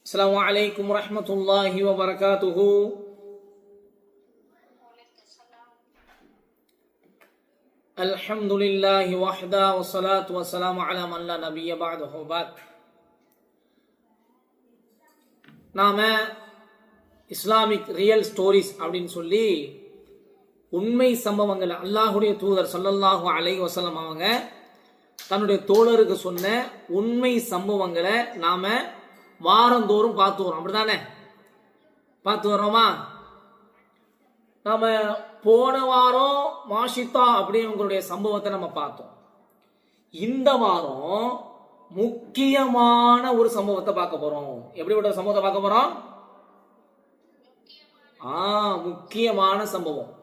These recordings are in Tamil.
السلام عليكم ورحمة الله وبركاته. الحمد لله وحده والصلاة والسلام على من لا نبي بعده بعد. நாம இஸ்லாமிக் ரியல் ஸ்டோரிஸ் அப்படின்னு சொல்லி உண்மை சம்பவங்கள் அல்லாஹுடைய தூதர் ஸல்லல்லாஹு அலைஹி வஸல்லம் அவங்க தன்னுடைய தோழருக்கு சொன்ன உண்மை சம்பவங்களை நாம வாரந்தோறும் பார்த்து வரோம். அப்படிதானே பார்த்து வரோமா? நாம போன வாரம் மாஷித்தா அப்படிங்கிறவங்களுடைய சம்பவத்தை நம்ம பார்த்தோம். இந்த வாரம் முக்கியமான ஒரு சம்பவத்தை பார்க்க போறோம். எப்படிப்பட்ட சம்பவத்தை பார்க்க போறோம்? முக்கியமான சம்பவம்.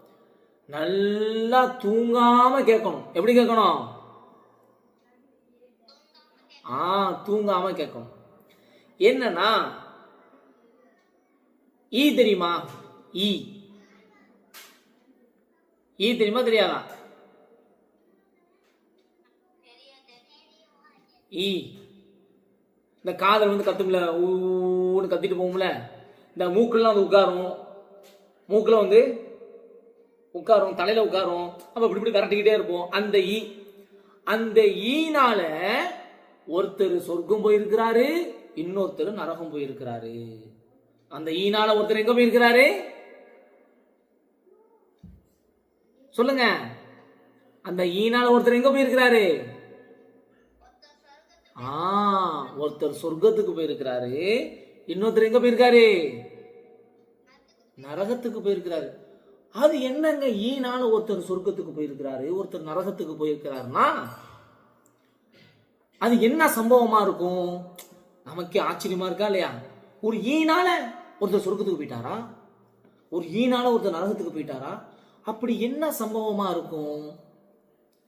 நல்லா தூங்காம கேட்கணும். எப்படி கேட்கணும்? தூங்காம கேட்கணும். என்னன்னா, ஈ தெரியுமா? ஈ தெரியுமா தெரியாதா? ஈ இந்த காதல் வந்து கத்தும்ல, ஊன்னு கத்திட்டு போகும்ல, இந்த மூக்குலாம் வந்து உட்காரும், மூக்குல வந்து உட்காரும், தலையில உட்காரும், அப்ப இப்படி இப்படி கரட்டிக்கிட்டே இருப்போம். அந்த ஈனால ஒருத்தர் சொர்க்கம் போயிருக்கிறாரு, இன்னொருத்தர் நரகம் போயிருக்கிறாரு. அந்த ஈனால ஒருத்தர் எங்க போயிருக்கிறாரு சொல்லுங்க? அந்த ஈனால ஒருத்தர் எங்க போயிருக்கிறாரு? ஒருத்தர் சொர்க்கத்துக்கு போயிருக்கிறாரு, இன்னொருத்தர் எங்க போயிருக்காரு? நரகத்துக்கு போயிருக்கிறாரு. அது என்னங்க, ஈனால ஒருத்தர் சொர்க்கத்துக்கு போயிருக்கிறாரு, ஒருத்தர் நரகத்துக்கு போயிருக்கிறாருன்னா அது என்ன சம்பவமா இருக்கும்? நமக்கு ஆச்சரியமா இருக்கா இல்லையா? ஒரு ஈனால ஒருத்தர் சொர்க்கத்துக்கு போயிட்டாரா, ஒரு ஈனால ஒருத்தர் நரகத்துக்கு போயிட்டாரா? அப்படி என்ன சம்பவமா இருக்கும்?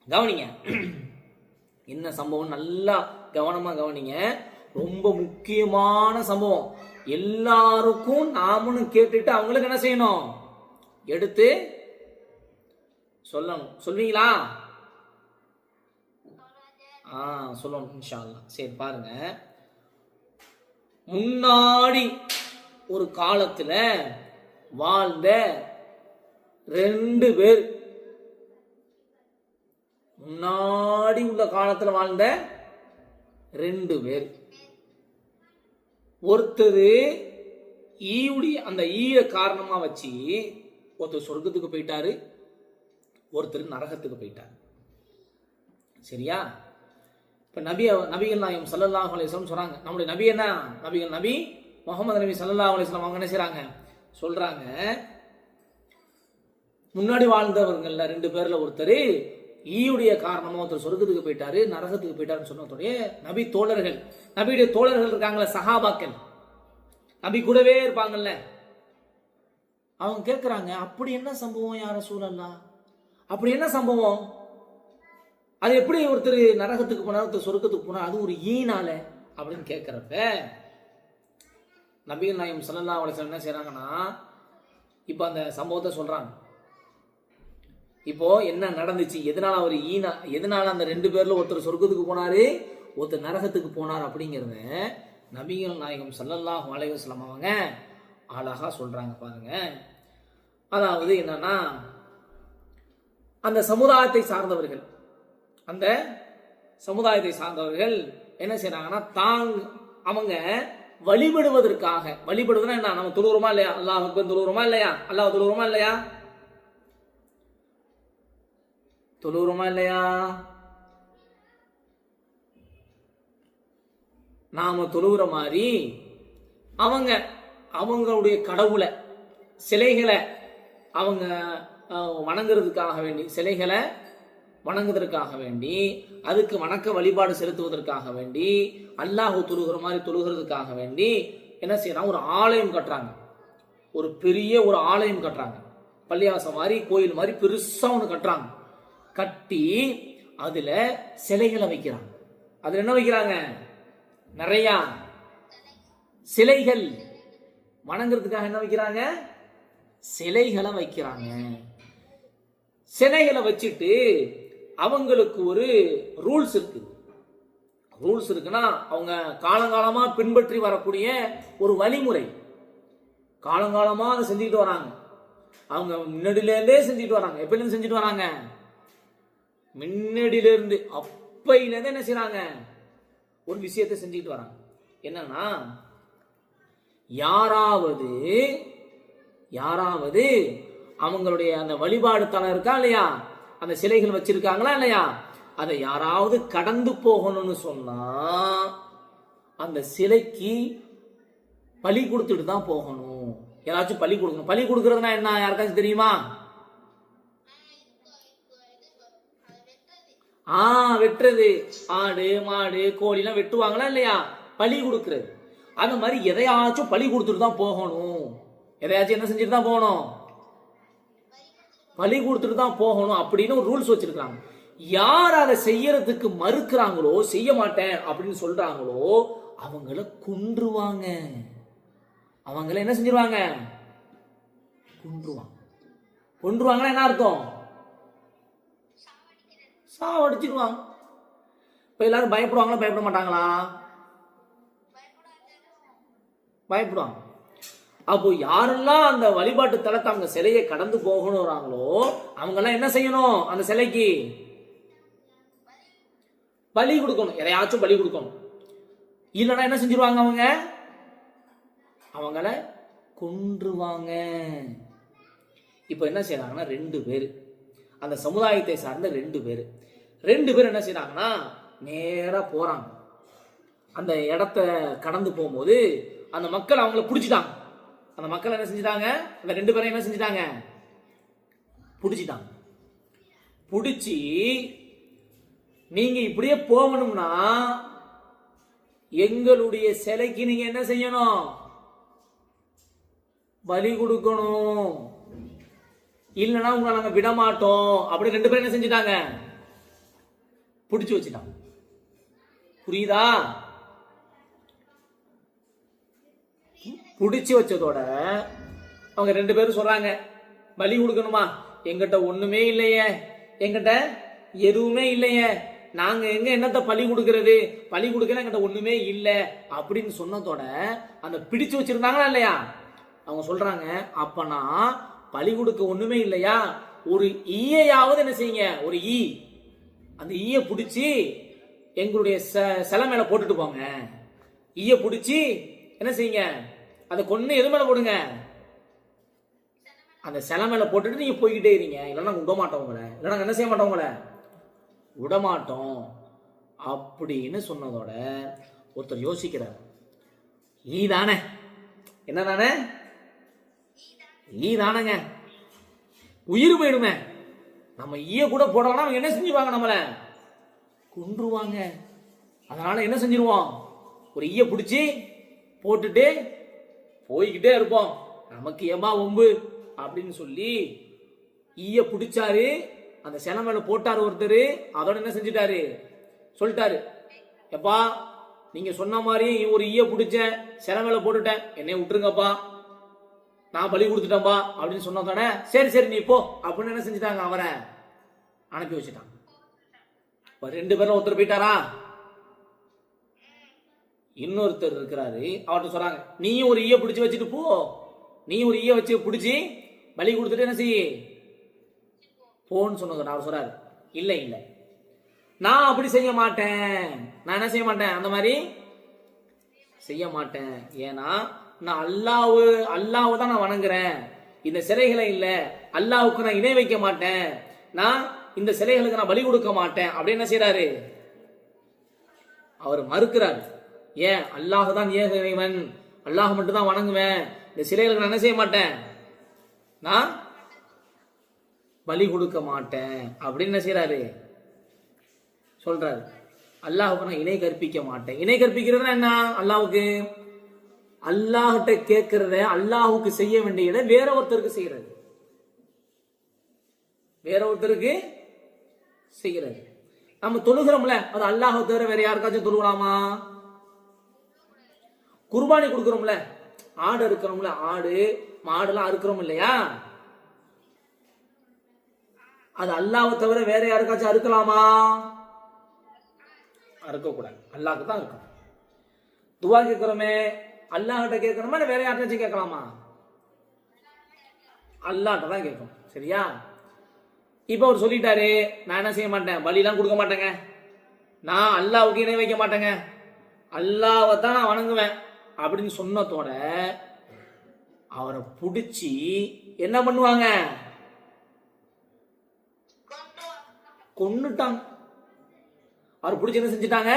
கவனிங்க, என்ன சம்பவம் நல்லா கவனமா கவனிங்க. ரொம்ப முக்கியமான சம்பவம். எல்லாருக்கும் நாமளும் கேட்டுட்டு அவங்களுக்கு என்ன செய்யணும்? எடுத்து சொல்லணும். சொல்வீங்களா? சொல்லணும் இன்ஷா அல்லாஹ். சரி பாருங்க, முன்னாடி ஒரு காலத்துல வாழ்ந்த ரெண்டு பேர், முன்னாடி உள்ள காலத்துல வாழ்ந்த ரெண்டு பேர், ஒருத்தர் ஈயுடைய அந்த ஈய காரணமா வச்சு ஒருத்தர் சொர்க்கத்துக்கு போயிட்டாரு, ஒருத்தர் நரகத்துக்கு போயிட்டாரு. சரியா? இப்ப நபிகள் நாயகம் ஸல்லல்லாஹு அலைஹி வஸல்லம் சொல்றாங்க, நம்முடைய நபி என்ன, நபி முகமது நபி ஸல்லல்லாஹு அலைஹி வஸல்லம் அவங்க என்ன செய்றாங்க சொல்றாங்க, முன்னாடி வாழ்ந்தவர்கள்ல ரெண்டு பேர்ல ஒருத்தர் ஈயுடைய காரணமா ஒருத்தர் சொர்க்கத்துக்கு போயிட்டாரு, நரகத்துக்கு போயிட்டாருன்னு சொன்னதுடைய நபி தோழர்கள், நபியுடைய தோழர்கள் இருக்காங்கல்ல, சஹாபாக்கள், நபி கூடவே இருப்பாங்கல்ல, அவங்க கேட்கிறாங்க, அப்படி என்ன சம்பவம் யார ரசூலல்லாஹ்? அப்படி என்ன சம்பவம்? அது எப்படி ஒருத்தர் நரகத்துக்கு போனார், ஒருத்தர் சொர்க்கத்துக்கு போனார், அது ஒரு ஈனால அப்படின்னு கேட்கிறப்ப நபிகள் நாயகம் ஸல்லல்லாஹு அலைஹி வஸல்லம் என்ன செய்றாங்கன்னா, இப்போ அந்த சம்பவத்தை சொல்றாங்க. இப்போ என்ன நடந்துச்சு, எதனால அவர் எதனால அந்த ரெண்டு பேர்ல ஒருத்தர் சொர்க்கத்துக்கு போனாரு, ஒருத்தர் நரகத்துக்கு போனார் அப்படிங்கிறத நபிகள் நாயகம் ஸல்லல்லாஹு அலைஹி வஸல்லம் அவங்க அழகா சொல்றாங்க. பாருங்க, அதாவது என்னன்னா, அந்த சமுதாயத்தை சார்ந்தவர்கள் என்ன செய்யறாங்கன்னா, அவங்க வழிபடுவதற்காக, வழிபடுவதுன்னா என்ன, நம்ம தொழுகிறோமா இல்லையா? அல்லாஹ்வுக்கு தொழுகிறோமா இல்லையா? அல்லாஹ் தொழுகிறோமா இல்லையா? தொழுகிறோமா இல்லையா? நாம தொழுகிற மாதிரி அவங்களுடைய கடவுளை, சிலைகளை அவங்க வணங்குறதுக்காக வேண்டி, சிலைகளை வணங்குவதற்காக வேண்டி, அதுக்கு வணக்க வழிபாடு செலுத்துவதற்காக வேண்டி, அல்லாஹ் தொழுகிற மாதிரி தொழுகிறதுக்காக வேண்டி என்ன செய்யறாங்க, ஒரு ஆலயம் கட்டுறாங்க, ஒரு பெரிய ஒரு ஆலயம் கட்டுறாங்க, பள்ளியாசம் மாதிரி கோயில் மாதிரி பெருசா ஒன்று கட்டுறாங்க. கட்டி அதுல சிலைகளை வைக்கிறாங்க. அதுல என்ன வைக்கிறாங்க? நிறைய சிலைகள், வணங்குறதுக்காக என்ன வைக்கிறாங்க? சிலைகளை வைக்கிறாங்க. சிலைகளை வச்சுட்டு அவங்களுக்கு ஒரு ரூல்ஸ் இருக்கு. ரூல்ஸ் இருக்குன்னா அவங்க காலங்காலமா பின்பற்றி வரக்கூடிய ஒரு வழிமுறை. காலங்காலமா அதை செஞ்சுக்கிட்டு வராங்க. அவங்க முன்னாடியிலேருந்தே செஞ்சுட்டு வராங்க. எப்பயிலேருந்து செஞ்சுட்டு வராங்க? முன்னாடியிலேருந்து, அப்பையிலேருந்து என்ன செய்யறாங்க? ஒரு விஷயத்தை செஞ்சுக்கிட்டு வராங்க. என்னன்னா, யாராவது அவங்களுடைய அந்த வழிபாடு தலம் இருக்கா இல்லையா, அந்த சிலைகள் வச்சிருக்காங்களா இல்லையா, அதை யாராவது கடந்து போகணும்னு சொன்னா அந்த சிலைக்கு பலி கொடுத்துட்டு தான் போகணும். யாராச்சும் பலி கொடுக்கணும். பலி கொடுக்கறதுனா என்ன, யாருக்காச்சும் தெரியுமா? வெட்டுறது. ஆடு மாடு கோழிலாம் வெட்டுவாங்களா இல்லையா, பலி கொடுக்கறது. அந்த மாதிரி எதையாச்சும் பலி கொடுத்துட்டு தான் போகணும். எதையாச்சும் என்ன செஞ்சுட்டு தான் போகணும்? பலி கொடுத்துட்டு தான் போகணும் அப்படின்னு ஒரு ரூல்ஸ் வச்சிருக்காங்க. யார் அதை செய்யறதுக்கு மறுக்கிறாங்களோ, செய்ய மாட்டேன் அப்படின்னு சொல்றாங்களோ, அவங்கள கொன்றுவாங்க. அவங்கள என்ன செஞ்சிருவாங்க? கொன்றுவாங்க. கொன்றுவாங்கன்னா என்ன அர்த்தம்? சாவடிச்சிருவாங்க. இப்ப எல்லாரும் பயப்படுவாங்களா, பயப்பட மாட்டாங்களா? பயப்படுவாங்க. அப்போ யாரெல்லாம் அந்த வழிபாட்டு தலத்தை அவங்க சிலையை கடந்து போகணும்றாங்களோ அவங்க எல்லாம் என்ன செய்யணும்? அந்த சிலைக்கு பலி கொடுக்கணும். எதையாச்சும் பலி கொடுக்கணும். இல்லைன்னா என்ன செஞ்சிருவாங்க? அவங்கள கொன்றுவாங்க. இப்ப என்ன செய்யறாங்கன்னா, 2 பேர், அந்த சமுதாயத்தை சார்ந்த 2 பேர் என்ன செய்யறாங்கன்னா, நேரா போறாங்க. அந்த இடத்த கடந்து போகும்போது அந்த மக்கள் அவங்கள பிடிச்சிட்டாங்க. அந்த மக்கள் என்ன செஞ்சிட்டாங்க? அந்த 2 பேரும் என்ன செஞ்சிட்டாங்க? பிடிச்சிட்டாங்க. பிடிச்சி, நீங்க இப்படியே போகணும்னா எங்களுடைய சிலைக்கு நீங்க என்ன செய்யணும்? பலி கொடுக்கணும். இல்லைன்னா உங்களை நாங்க விட மாட்டோம். அப்படி 2 பேரும் என்ன செஞ்சிட்டாங்க? பிடிச்சு வச்சுட்டாங்க. புரியுதா? பிடிச்சு வச்சதோட அவங்க 2 பேரும் சொல்றாங்க, பலி கொடுக்கணுமா? எங்கிட்ட ஒண்ணுமே இல்லையே, எங்கிட்ட எதுவுமே இல்லையே, நாங்க எங்க என்னத்த பலி கொடுக்கறது? பலி கொடுக்கல, எங்கிட்ட ஒண்ணுமே இல்லை அப்படின்னு சொன்னதோட அந்த பிடிச்சு வச்சிருந்தாங்களா இல்லையா, அவங்க சொல்றாங்க, அப்பனா பலி கொடுக்க ஒண்ணுமே இல்லையா, ஒரு ஈயாவது என்ன செய்யுங்க, ஒரு ஈ, அந்த ஈய பிடிச்சி எங்களுடைய சிலை மேல போட்டுட்டு போங்க. ஈய பிடிச்சி என்ன செய்யுங்க, அதை கொன்னு எது மேல போடுங்க? அந்த சிலை மேல போட்டுட்டு நீங்க போய்கிட்டே இருங்க. இல்லைன்னா விட மாட்டோம் உங்களை, இல்லைன்னா என்ன செய்ய மாட்டோம் உங்களை, விடமாட்டோம் அப்படின்னு சொன்னதோட ஒருத்தர் யோசிக்கிறார், ஈ தானே, என்ன தானே, ஈ தானங்க, உயிர் போயிடுமே, நம்ம ஈய கூட போடலாம், அவங்க என்ன செஞ்சுருவாங்க, நம்மள கொன்றுவாங்க. அதனால என்ன செஞ்சிருவோம், ஒரு ஈய பிடிச்சி போட்டுட்டு போய்கிட்டே இருப்போம், நமக்கு ஏமா ஒம்பு அப்படின்னு சொல்லி ஈய பிடிச்சாரு. அந்த சிலை மேல போட்டாரு ஒருத்தர். அதோட என்ன செஞ்சிட்டாரு, சொல்லிட்டாரு, எப்பா நீங்க சொன்ன மாதிரி ஒரு ஈய பிடிச்ச சிலை மேல போட்டுட்டேன், என்னைய விட்டுருங்கப்பா, நான் பலி கொடுத்துட்டேன்பா அப்படின்னு சொன்னதோட சரி சரி நீ போ அப்படின்னு என்ன செஞ்சுட்டாங்க, அவரை அனுப்பி வச்சுட்டாங்க. 2 பேரும் ஒருத்தர் போயிட்டாரா, இன்னொருத்தர் இருக்கிறாரு, அவர்கிட்ட சொல்றாங்க, நீயும் ஒரு ஈய பிடிச்சு வச்சுட்டு போ, நீ ஒரு ஈய வச்சு பிடிச்சி பலி கொடுத்துட்டு என்ன செய்ய போன்னு சொன்னது. அவர் சொல்றாரு, இல்ல இல்ல நான் அப்படி செய்ய மாட்டேன், நான் என்ன செய்ய மாட்டேன், அந்த மாதிரி செய்ய மாட்டேன். ஏன்னா நான் அல்லாஹ்வை தான் நான் வணங்குறேன், இந்த சிலைகளை இல்ல, அல்லாஹ்வுக்கு நான் இணை வைக்க மாட்டேன், நான் இந்த சிலைகளுக்கு நான் பலி கொடுக்க மாட்டேன் அப்படின்னு என்ன செய்யறாரு, அவர் மறுக்கிறார். ஏன், அல்லாஹ் தான் ஏக இறைவன், அல்லாஹ் மட்டும் தான் வணங்குவேன், இந்த சிலைகளுக்கு நான் என்ன செய்ய மாட்டேன், நான் பலி கொடுக்க மாட்டேன் அப்படின்னு என்ன செய்யறாரு, சொல்றாரு. அல்லாஹ்வுக்கு நான் இணை கற்பிக்க மாட்டேன். இணை கற்பிக்கிறதுனா என்ன, அல்லாஹ்வுக்கு, அல்லாஹ்கிட்ட கேட்கறத அல்லாஹ்வுக்கு செய்ய வேண்டியதை வேற ஒருத்தருக்கு செய்யறது, வேற ஒருத்தருக்கு செய்யறது. நம்ம தொழுகிறோம்ல, அது அல்லாஹ் தவிர வேற யாருக்காச்சும் தொழுகலாமா? குர்பானி கொடுக்கிறோம்ல, ஆடு இருக்கிறோம்ல, ஆடு மாடுலாம் அறுக்கிறோம் இல்லையா, அது அல்லாஹ்வை தவிர வேற யாருக்காச்சும் அறுக்கலாமா? அறுக்கக்கூடாது, அல்லாஹ்க்கு தான் இருக்கணும். துவா கேட்கிறோமே, அல்லாஹ்கிட்ட கேட்கணுமா இல்லை வேற யார்ட்டாச்சும் கேட்கலாமா? அல்லாஹ்கிட்ட தான் கேட்கணும். சரியா? இப்போ அவர் சொல்லிட்டாரு, நான் என்ன செய்ய மாட்டேன், பலிலாம் கொடுக்க மாட்டேங்க, நான் அல்லாஹ்வுக்கு இணை வைக்க மாட்டேங்க, அல்லாஹ்வை தான் நான் வணங்குவேன் அப்படின்னு சொன்னதோட அவரை பிடிச்சி என்ன பண்ணுவாங்க? கொன்னுட்டாங்க. அவர் பிடிச்சி என்ன செஞ்சுட்டாங்க?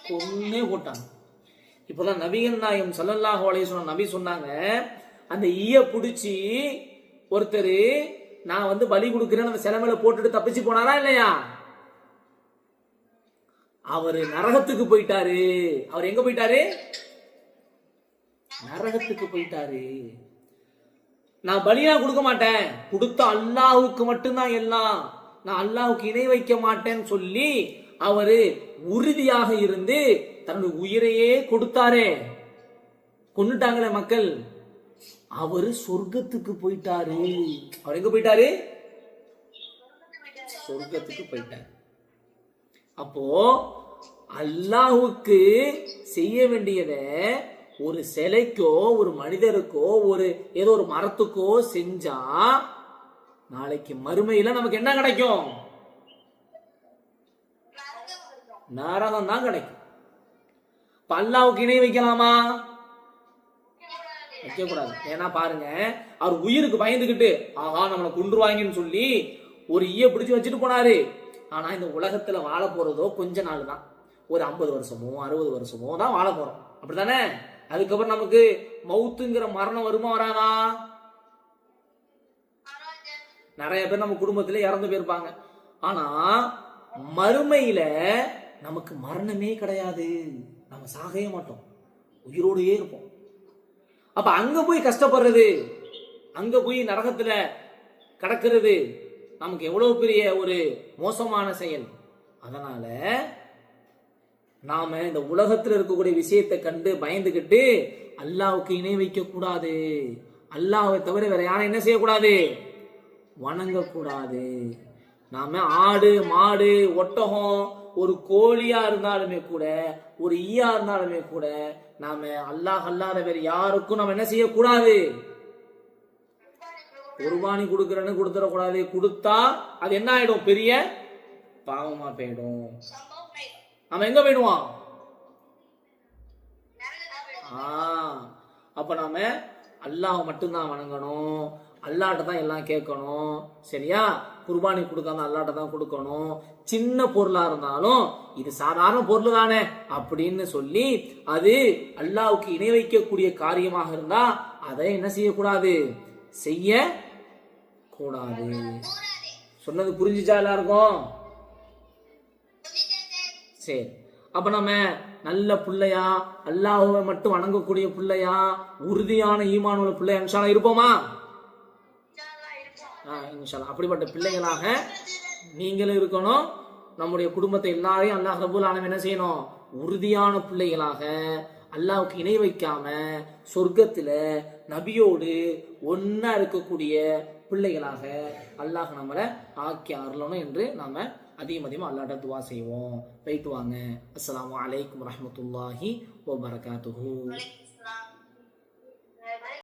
கொன்னே போட்டாங்க. இப்பதான் நபிகள் நாயகம் ஸல்லல்லாஹு அலைஹி வஸல்லம் நபி சொன்னாங்க, அந்த ஈய பிடிச்சி ஒருத்தர் நான் வந்து பலி கொடுக்கிறேன்னு அந்த சிலை மேல போட்டுட்டு தப்பிச்சு போனாரா இல்லையா? அவரு நரகத்துக்கு போயிட்டாரு. அவர் எங்க போயிட்டாரு? நரகத்துக்கு போயிட்டாரு. நான் பலியா கொடுக்க மாட்டேன், கொடுத்த அல்லாஹ்வுக்கு மட்டும்தான் எல்லாம், நான் அல்லாஹ்வுக்கு இணை வைக்க மாட்டேன்னு சொல்லி அவரு உறுதியாக இருந்து தன்னுடைய உயிரையே கொடுத்தாரே, கொன்னுட்டாங்களே மக்கள். அவரு சொர்க்கத்துக்கு போயிட்டாரு. அவர் எங்க போயிட்டாரு? சொர்க்கத்துக்கு போயிட்டாரு. அப்போ அல்லாஹ்வுக்கு செய்ய வேண்டியத ஒரு சிலைக்கோ ஒரு மனிதருக்கோ ஒரு ஏதோ ஒரு மரத்துக்கோ செஞ்சா நாளைக்கு மறுமையில நமக்கு என்ன கிடைக்கும்? நரகம் தான் கிடைக்கும். அல்லாஹ்வுக்கு இணை வைக்கலாமா? வைக்க கூடாது. ஏன்னா பாருங்க, அவர் உயிருக்கு பயந்துகிட்டு ஆஹா நம்மளை கொன்றுவாங்கன்னு சொல்லி ஒரு ஈய பிடிச்சு வச்சுட்டு போனாரு. ஆனா இந்த உலகத்துல வாழ போறதோ கொஞ்ச நாள் தான், ஒரு 50 வருஷமோ 60 வருஷமோ தான் வாழ போறோம், அப்படித்தானே? அதுக்கப்புறம் நமக்கு மௌத்துங்கிற மரணம் வருமா வராதா? நிறைய பேர் நம்ம குடும்பத்திலே இறந்து போயிருப்பாங்க. ஆனா மறுமையில நமக்கு மரணமே கிடையாது, நம்ம சாகவே மாட்டோம், உயிரோடையே இருப்போம். அப்ப அங்க போய் கஷ்டப்படுறது, அங்க போய் நரகத்துல கடக்கிறது நமக்கு எவ்வளவு பெரிய ஒரு மோசமான செயல். அதனால நாம இந்த உலகத்துல இருக்கக்கூடிய விஷயத்தை கண்டு பயந்துகிட்டு அல்லாஹ்வுக்கு இணை வைக்க கூடாது. அல்லாஹ்வை தவிர வேற யாரும் என்ன செய்யக்கூடாது? வணங்கக்கூடாது. நாம ஆடு மாடு ஒட்டகம் ஒரு கோழியா இருந்தாலுமே கூட ஒரு ஈயா இருந்தாலுமே கூட நாம அல்லாஹ் அல்லாத வேற யாருக்கும் நம்ம என்ன செய்யக்கூடாது? குர்பானி கொடுக்கறன்னு கொடுத்துடக்கூடாது. கொடுத்தா அது என்ன ஆயிடும்? பெரிய பாவமா போயிடும். அவன் எங்க போயிடுவான்? அப்ப நாம அல்லாஹ் மட்டும்தான் வணங்கணும், அல்லாஹ்ட்ட தான் எல்லாம் கேட்கணும். சரியா? குர்பானி கொடுக்காம அல்லாஹ்ட்ட தான் கொடுக்கணும். சின்ன பொருளா இருந்தாலும் இது சாதாரண பொருள் தானே அப்படின்னு சொல்லி அது அல்லாஹ்வுக்கு இணை வைக்கக்கூடிய காரியமாக இருந்தா அதை என்ன செய்யக்கூடாது? செய்ய கூடாது. சொன்னது புரிஞ்சுச்சா எல்லாருக்கும்? சரி, அப்ப நம்ம நல்ல பிள்ளையா, அல்லாஹ்வை மட்டும் வணங்கக்கூடிய பிள்ளையா, உறுதியான ஈமான் உள்ள பிள்ளையா இன்ஷா அல்லாஹ் இருப்போமா? இன்ஷா அல்லாஹ் அப்படிப்பட்ட பிள்ளைகளாக நீங்களும் இருக்கணும். நம்முடைய குடும்பத்தை எல்லாரையும் அல்லாஹ் ரப்பல் ஆலமீன் என்ன செய்யணும்? உறுதியான பிள்ளைகளாக, அல்லாஹ்வுக்கு இணை வைக்காம சொர்க்கத்துல நபியோடு ஒன்னா இருக்கக்கூடிய பிள்ளைகளாக அல்லாஹ் நம்மளை ஆக்கி அருளணும் என்று நாம அதிகமாக அல்லாஹ்ட்ட துவா செய்வோம். போயிட்டு வாங்க. அஸ்ஸலாமு அலைக்கும் வரஹ்மத்துல்லாஹி வபரகாத்துஹு.